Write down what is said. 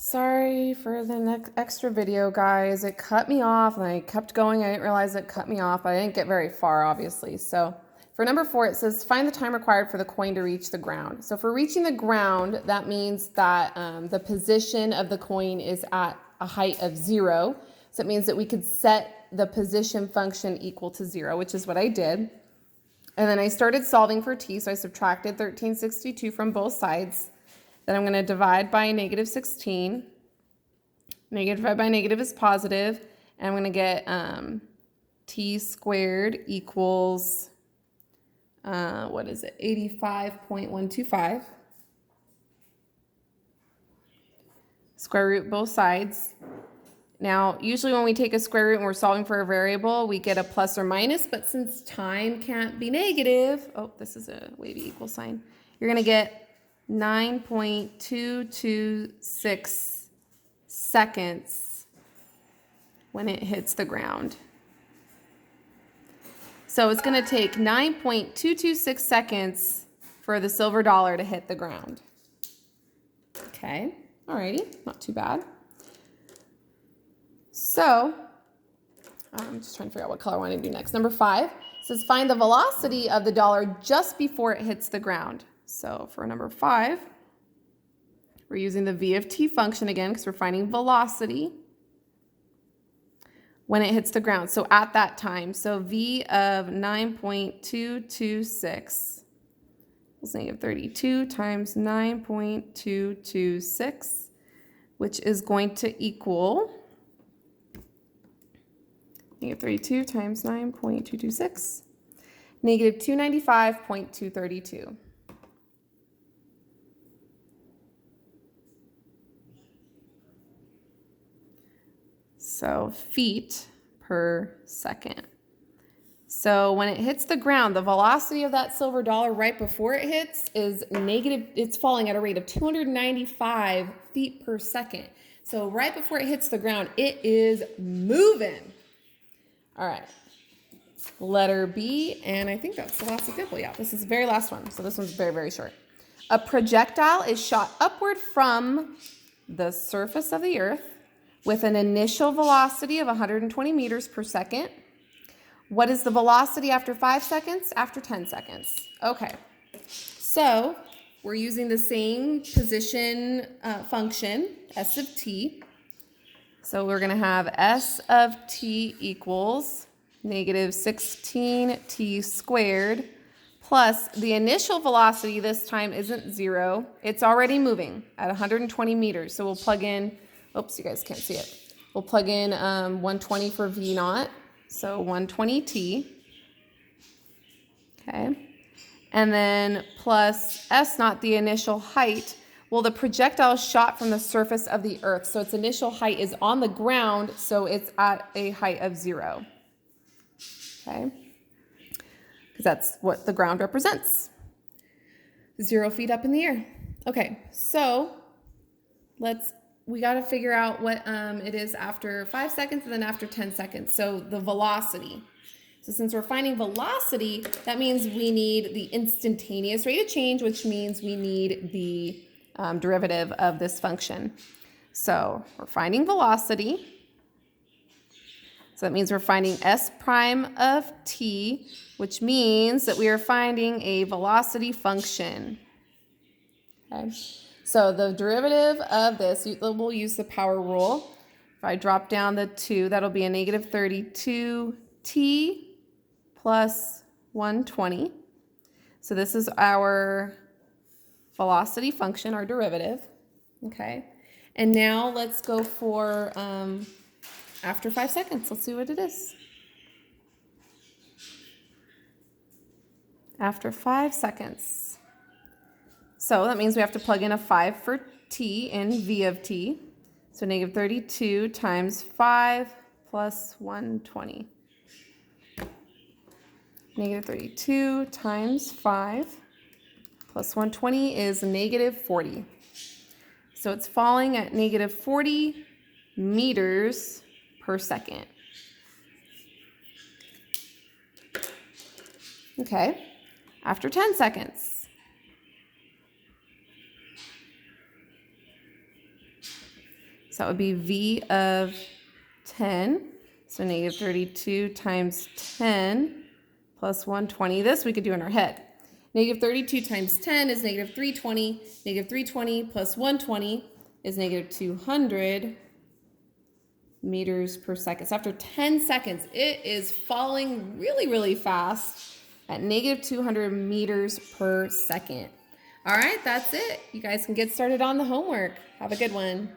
Sorry for the next extra video, guys. It cut me off and I kept going. I didn't realize it cut me off. I didn't get very far, obviously. So for number 4, it says find the time required for the coin to reach the ground. So for reaching the ground, that means that the position of the coin is at a height of 0. So it means that we could set the position function equal to 0, which is what I did. And then I started solving for t, so I subtracted 1362 from both sides. Then I'm going to divide by negative 16. Negative divided by negative is positive. And I'm going to get t squared equals, what is it, 85.125. Square root both sides. Now, usually when we take a square root and we're solving for a variable, we get a plus or minus, but since time can't be negative, oh, this is a wavy equal sign, you're going to get 9.226 seconds when it hits the ground. So it's going to take 9.226 seconds for the silver dollar to hit the ground. Okay, alrighty, not too bad. So I'm just trying to figure out what color I want to do next. Number 5 says find the velocity of the dollar just before it hits the ground. So for number 5, we're using the v of t function again because we're finding velocity when it hits the ground. So at that time, so v of 9.226 is negative 32 times 9.226, which is going to equal negative 32 times 9.226, negative 295.232. So feet per second. So when it hits the ground, the velocity of that silver dollar right before it hits is negative, it's falling at a rate of 295 feet per second. So right before it hits the ground, it is moving. All right, letter B, and I think that's the last example. Yeah, this is the very last one. So this one's very, very short. A projectile is shot upward from the surface of the earth with an initial velocity of 120 meters per second. What is the velocity after 5 seconds? After 10 seconds. Okay, so we're using the same position function, s of t. So we're going to have s of t equals negative 16t squared plus the initial velocity this time isn't 0. It's already moving at 120 meters. So we'll plug in, oops, you guys can't see it. We'll plug in 120 for v naught. So 120t. Okay. And then plus s naught, the initial height. Well, the projectile is shot from the surface of the earth, so its initial height is on the ground, so it's at a height of 0. Okay? Because that's what the ground represents. 0 feet up in the air. Okay, so we got to figure out what it is after 5 seconds and then after 10 seconds. So the velocity. So since we're finding velocity, that means we need the instantaneous rate of change, which means we need the derivative of this function. So we're finding velocity. So that means we're finding s prime of t, which means that we are finding a velocity function. Okay. So the derivative of this, we'll use the power rule. If I drop down the 2, that'll be a negative 32t plus 120. So this is our velocity function, our derivative, okay? And now let's go for after 5 seconds. Let's see what it is. After 5 seconds. So that means we have to plug in a 5 for t in v of t. So negative 32 times 5 plus 120. Negative 32 times 5 plus 120 is negative 40. So it's falling at negative 40 meters per second. Okay, after 10 seconds. So that would be v of 10. So negative 32 times 10 plus 120. This we could do in our head. Negative 32 times 10 is negative 320. Negative 320 plus 120 is negative 200 meters per second. So after 10 seconds, it is falling really, really fast at negative 200 meters per second. All right, that's it. You guys can get started on the homework. Have a good one.